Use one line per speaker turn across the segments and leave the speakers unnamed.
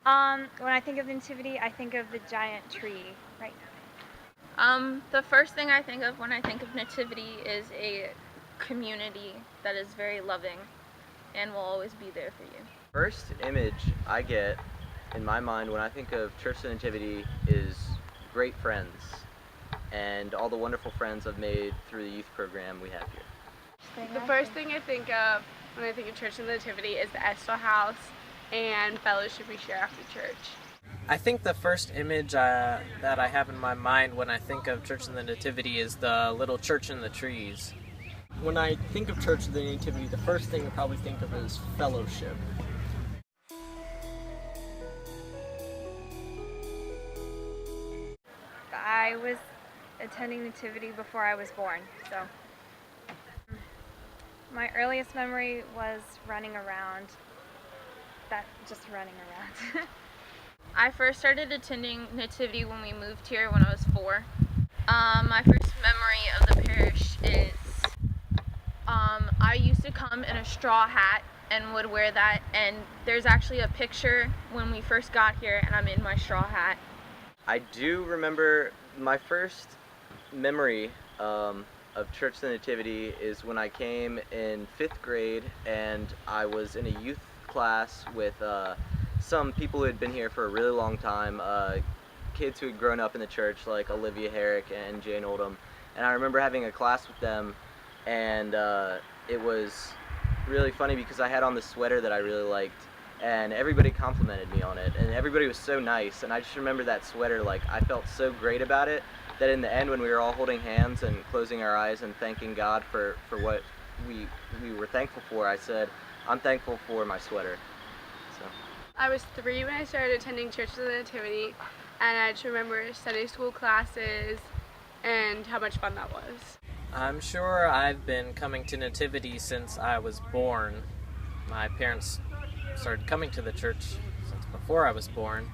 When I think of nativity, I think of the giant tree, right?
The first thing I think of when I think of nativity is a community that is very loving and will always be there for you.
First image I get in my mind when I think of Church of the Nativity is great friends and all the wonderful friends I've made through the youth program we have here.
The first thing I think of when I think of Church of the Nativity is the Estel House and fellowship we share after church.
I think the first image that I have in my mind when I think of Church of the Nativity is the little church in the trees.
When I think of Church of the Nativity, the first thing I probably think of is fellowship.
I was attending nativity before I was born, so my earliest memory was running around. Just running around.
I first started attending nativity when we moved here when I was 4. My first memory of the parish is I used to come in a straw hat and would wear that, and there's actually a picture when we first got here and I'm in my straw hat.
I do remember my first memory of Church of the Nativity is when I came in 5th grade and I was in a youth class with some people who had been here for a really long time, kids who had grown up in the church like Olivia Herrick and Jane Oldham, and I remember having a class with them, and it was really funny because I had on this sweater that I really liked, and everybody complimented me on it, and everybody was so nice, and I just remember that sweater, like I felt so great about it that in the end when we were all holding hands and closing our eyes and thanking God for what we were thankful for, I said, I'm thankful for my sweater. So.
I was 3 when I started attending Church of the Nativity, and I just remember Sunday school classes and how much fun that was.
I'm sure I've been coming to Nativity since I was born. My parents started coming to the church since before I was born.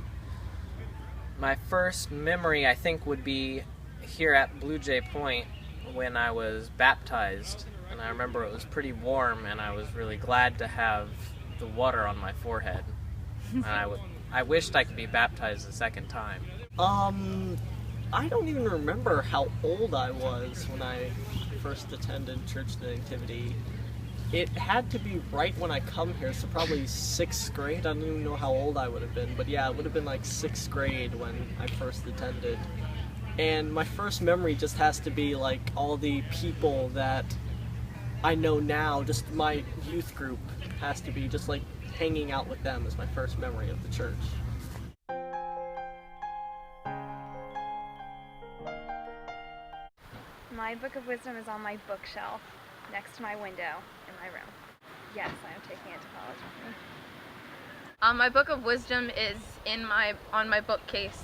My first memory, I think, would be here at Blue Jay Point when I was baptized. And I remember it was pretty warm, and I was really glad to have the water on my forehead. And I wished I could be baptized a second time.
I don't even remember how old I was when I first attended Church of the Nativity. It had to be right when I come here, so probably 6th grade. I don't even know how old I would have been, but yeah, it would have been like 6th grade when I first attended. And my first memory just has to be like all the people that I know now, just my youth group has to be just like hanging out with them is my first memory of the church.
My book of wisdom is on my bookshelf next to my window in my room. Yes, I am taking it to college with me.
My book of wisdom is on my bookcase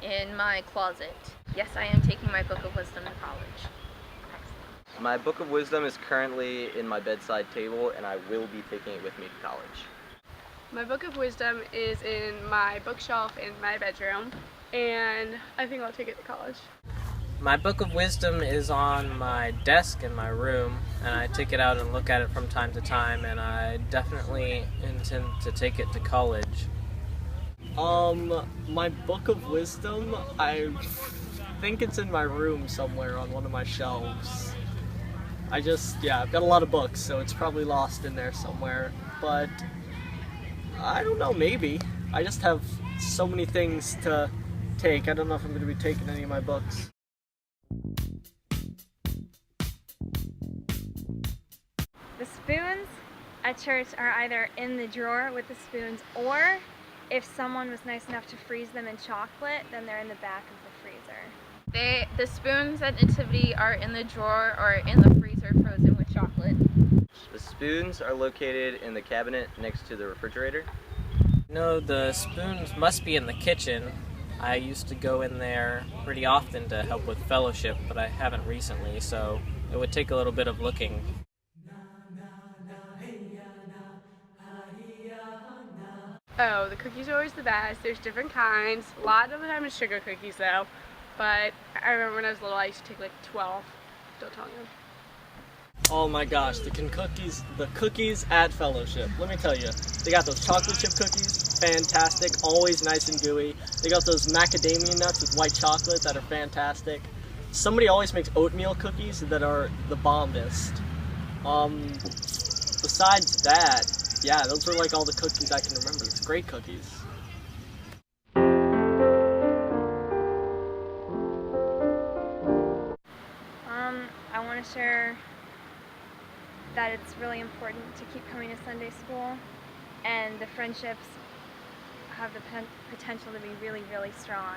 in my closet. Yes, I am taking my book of wisdom to college.
My book of wisdom is currently in my bedside table, and I will be taking it with me to college.
My book of wisdom is in my bookshelf in my bedroom, and I think I'll take it to college.
My book of wisdom is on my desk in my room, and I take it out and look at it from time to time, and I definitely intend to take it to college.
My book of wisdom, I think it's in my room somewhere on one of my shelves. I've got a lot of books, so it's probably lost in there somewhere, but I don't know, maybe. I just have so many things to take. I don't know if I'm going to be taking any of my books.
The spoons at church are either in the drawer with the spoons, or if someone was nice enough to freeze them in chocolate, then they're in the back of the freezer.
The spoons at nativity are in the drawer or in the freezer frozen with chocolate.
The spoons are located in the cabinet next to the refrigerator.
No, the spoons must be in the kitchen. I used to go in there pretty often to help with fellowship, but I haven't recently, so it would take a little bit of looking.
Oh, the cookies are always the best. There's different kinds. A lot of the time it's sugar cookies though. But I remember when I was little I used to take like 12. Don't tell anyone.
Oh my gosh, the cookies at Fellowship. Let me tell you, they got those chocolate chip cookies, fantastic, always nice and gooey. They got those macadamia nuts with white chocolate that are fantastic. Somebody always makes oatmeal cookies that are the bombest. Besides that, yeah, those are like all the cookies I can remember. It's great cookies.
I want to share that it's really important to keep coming to Sunday school, and the friendships have the potential to be really, really strong,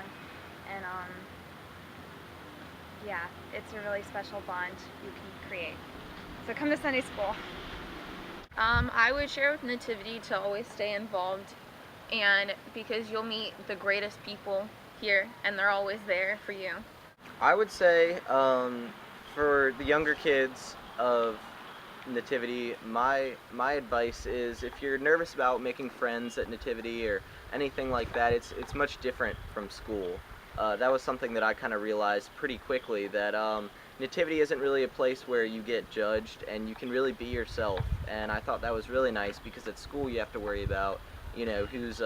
and yeah, it's a really special bond you can create. So come to Sunday school.
I would share with Nativity to always stay involved, and because you'll meet the greatest people here, and they're always there for you.
I would say for the younger kids of Nativity, my advice is if you're nervous about making friends at Nativity or anything like that, it's much different from school. That was something that I kind of realized pretty quickly, that Nativity isn't really a place where you get judged and you can really be yourself. And I thought that was really nice, because at school you have to worry about, you know, who's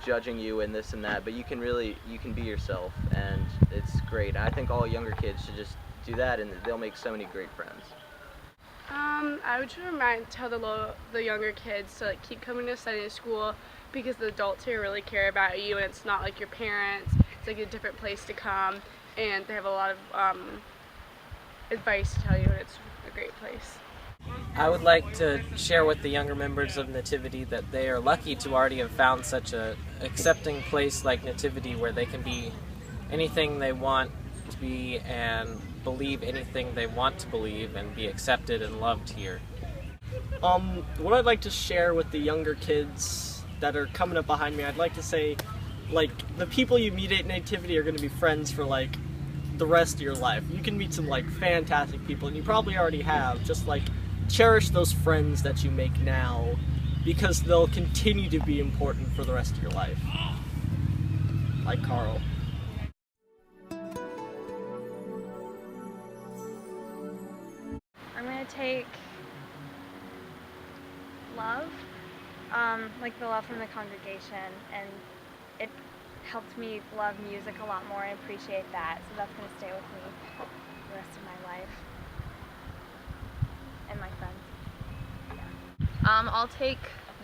judging you and this and that, but you can be yourself, and it's great. I think all younger kids should just do that, and they'll make so many great friends.
I would tell the younger kids to keep coming to Sunday school, because the adults here really care about you, and it's not like your parents. It's like a different place to come, and they have a lot of advice to tell you, and it's a great place.
I would like to share with the younger members of Nativity that they are lucky to already have found such a accepting place like Nativity, where they can be anything they want to be and believe anything they want to believe and be accepted and loved here.
What I'd like to share with the younger kids that are coming up behind me, I'd like to say, the people you meet at Nativity are going to be friends for the rest of your life. You can meet some fantastic people, and you probably already have. Just cherish those friends that you make now, because they'll continue to be important for the rest of your life. Like Carl.
I'm going to take love, like the love from the congregation, and it helped me love music a lot more and appreciate that, so that's going to stay with me the rest of my life, and my friends. Yeah.
I'll take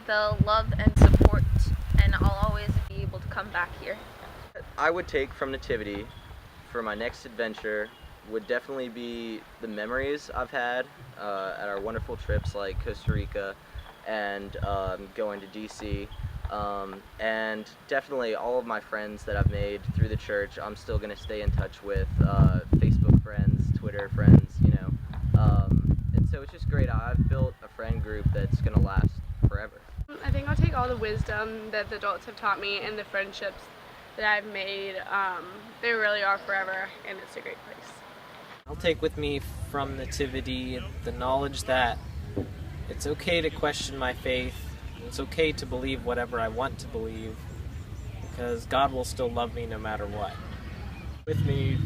the love and support, and I'll always be able to come back here.
I would take from Nativity for my next adventure would definitely be the memories I've had at our wonderful trips like Costa Rica and going to DC, and definitely all of my friends that I've made through the church. I'm still going to stay in touch with, Facebook friends, Twitter friends, and so it's just great. I've built a friend group that's going to last forever.
I think I'll take all the wisdom that the adults have taught me and the friendships that I've made. They really are forever, and it's a great place.
I'll take with me from Nativity the knowledge that it's okay to question my faith. It's okay to believe whatever I want to believe, because God will still love me no matter what.
With me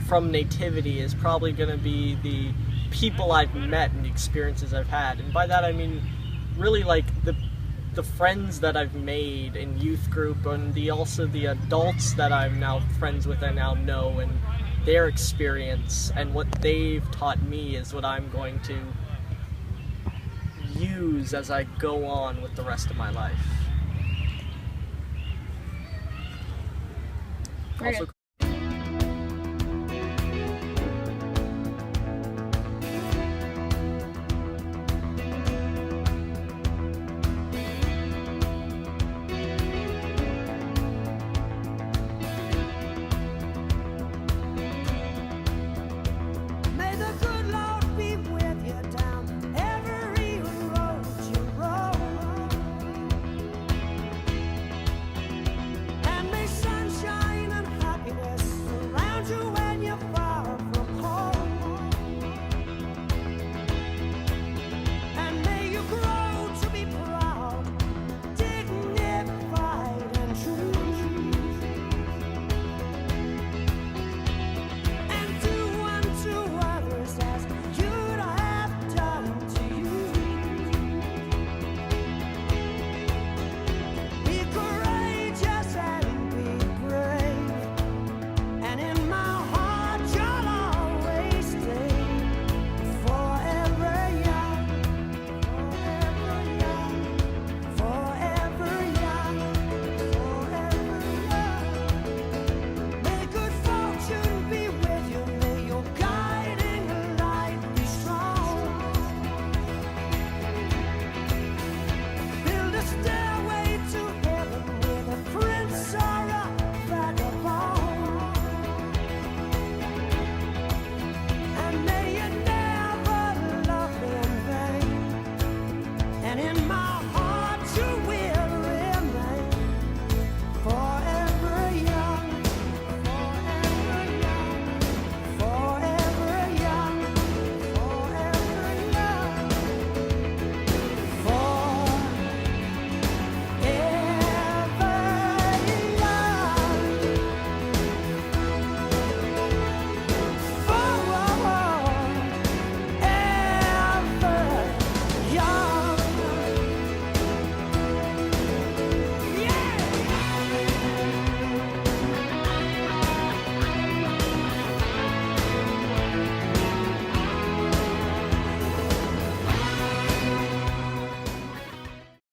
from Nativity is probably going to be the people I've met and the experiences I've had. And by that I mean really the friends that I've made in youth group, and also the adults that I'm now friends with and now know, and their experience and what they've taught me is what I'm going to use as I go on with the rest of my life. Also,